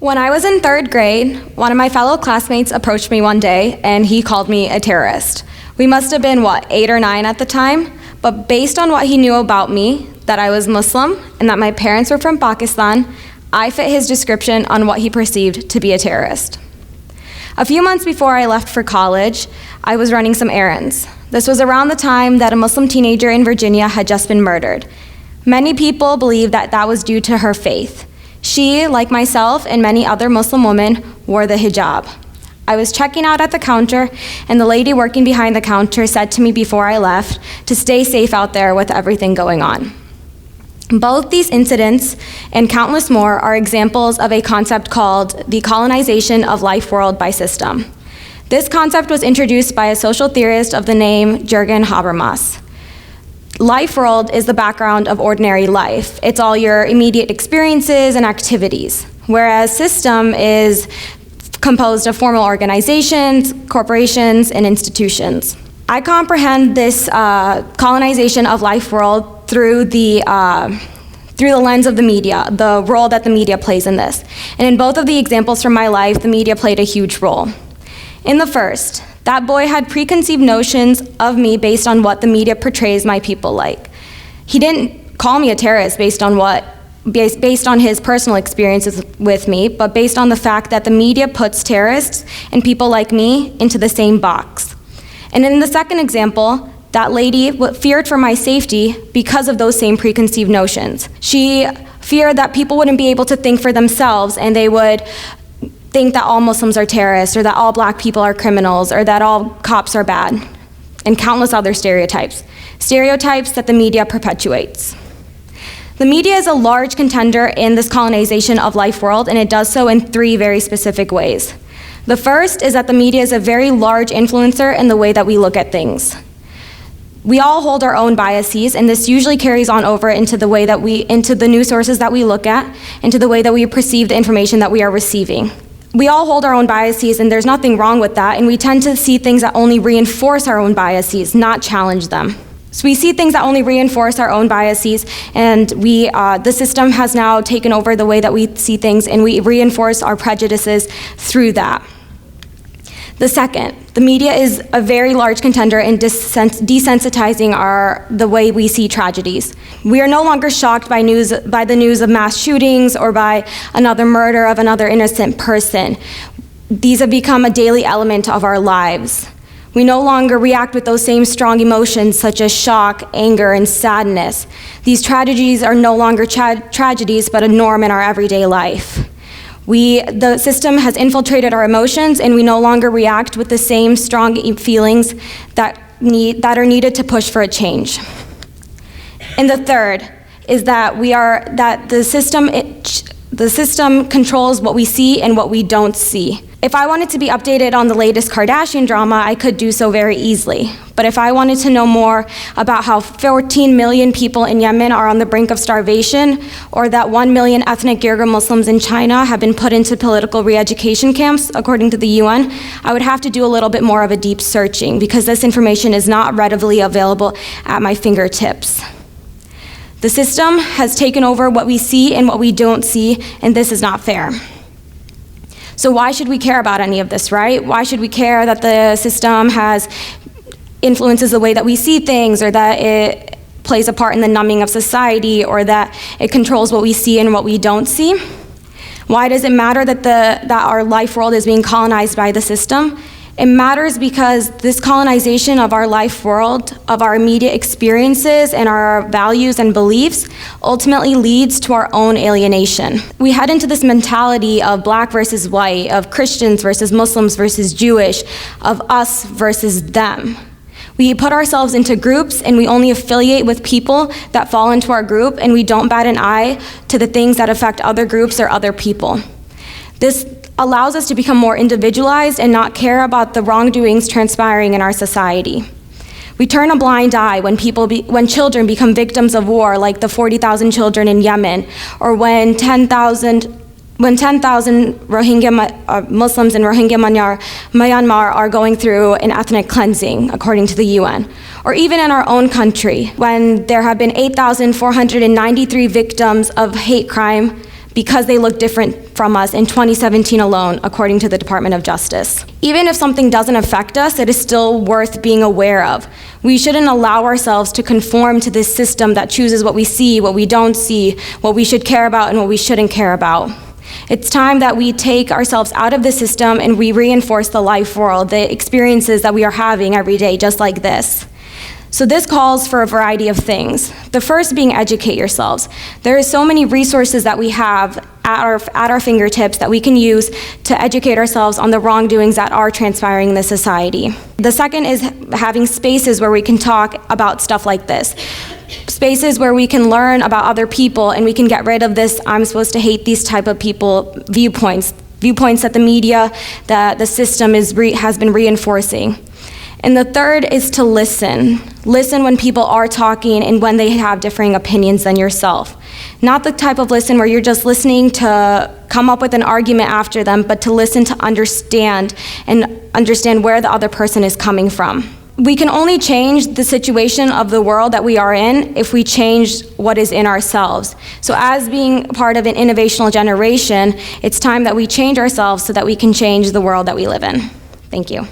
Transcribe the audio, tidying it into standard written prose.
When I was in 3rd grade, one of my fellow classmates approached me one day and he called me a terrorist. We must have been, 8 or 9 at the time, but based on what he knew about me, that I was Muslim and that my parents were from Pakistan, I fit his description on what he perceived to be a terrorist. A few months before I left for college, I was running some errands. This was around the time that a Muslim teenager in Virginia had just been murdered. Many people believe that that was due to her faith. She, like myself and many other Muslim women, wore the hijab. I was checking out at the counter, and the lady working behind the counter said to me before I left to stay safe out there with everything going on. Both these incidents, and countless more, are examples of a concept called the colonization of life world by system. This concept was introduced by a social theorist of the name Jürgen Habermas. Life world is the background of ordinary life. It's all your immediate experiences and activities, whereas system is composed of formal organizations, corporations, and institutions. I comprehend this colonization of life world through the lens of the media, the role that the media plays in this. And in both of the examples from my life, the media played a huge role. In the first, that boy had preconceived notions of me based on what the media portrays my people like. He didn't call me a terrorist based on his personal experiences with me, but based on the fact that the media puts terrorists and people like me into the same box. And in the second example, that lady feared for my safety because of those same preconceived notions. She feared that people wouldn't be able to think for themselves, and they would think that all Muslims are terrorists, or that all black people are criminals, or that all cops are bad, and countless other stereotypes that the media perpetuates. The media is a large contender in this colonization of life world, and it does so in 3 very specific ways. The first is that the media is a very large influencer in the way that we look at things. We all hold our own biases, and this usually carries on over into the news sources that we look at, into the way that we perceive the information that we are receiving. We all hold our own biases, and there's nothing wrong with that, and we tend to see things that only reinforce our own biases, not challenge them. So we see things that only reinforce our own biases, and the system has now taken over the way that we see things, and we reinforce our prejudices through that. The second, the media is a very large contender in desensitizing the way we see tragedies. We are no longer shocked by the news of mass shootings or by another murder of another innocent person. These have become a daily element of our lives. We no longer react with those same strong emotions such as shock, anger, and sadness. These tragedies are no longer tragedies, but a norm in our everyday life. The system has infiltrated our emotions, and we no longer react with the same strong feelings that are needed to push for a change. And the third is that the system controls what we see and what we don't see. If I wanted to be updated on the latest Kardashian drama, I could do so very easily. But if I wanted to know more about how 14 million people in Yemen are on the brink of starvation, or that 1 million ethnic Uyghur Muslims in China have been put into political re-education camps, according to the UN, I would have to do a little bit more of a deep searching, because this information is not readily available at my fingertips. The system has taken over what we see and what we don't see, and this is not fair. So why should we care about any of this, right? Why should we care that the system influences the way that we see things, or that it plays a part in the numbing of society, or that it controls what we see and what we don't see? Why does it matter that our life world is being colonized by the system? It matters because this colonization of our life world, of our immediate experiences and our values and beliefs, ultimately leads to our own alienation. We head into this mentality of black versus white, of Christians versus Muslims versus Jewish, of us versus them. We put ourselves into groups, and we only affiliate with people that fall into our group, and we don't bat an eye to the things that affect other groups or other people. This allows us to become more individualized and not care about the wrongdoings transpiring in our society. We turn a blind eye when children become victims of war, like the 40,000 children in Yemen, or when 10,000 Rohingya Muslims in Rohingya Myanmar are going through an ethnic cleansing, according to the UN. Or even in our own country, when there have been 8,493 victims of hate crime because they look different from us in 2017 alone, according to the Department of Justice. Even if something doesn't affect us, it is still worth being aware of. We shouldn't allow ourselves to conform to this system that chooses what we see, what we don't see, what we should care about, and what we shouldn't care about. It's time that we take ourselves out of the system and we reinforce the life world, the experiences that we are having every day, just like this. So this calls for a variety of things. The first being educate yourselves. There are so many resources that we have at our fingertips that we can use to educate ourselves on the wrongdoings that are transpiring in the society. The second is having spaces where we can talk about stuff like this. Spaces where we can learn about other people and we can get rid of this I'm supposed to hate these type of people viewpoints that the media, that the system has been reinforcing. And the third is to listen. Listen when people are talking and when they have differing opinions than yourself. Not the type of listen where you're just listening to come up with an argument after them, but to listen to understand and understand where the other person is coming from. We can only change the situation of the world that we are in if we change what is in ourselves. So as being part of an innovational generation, it's time that we change ourselves so that we can change the world that we live in. Thank you.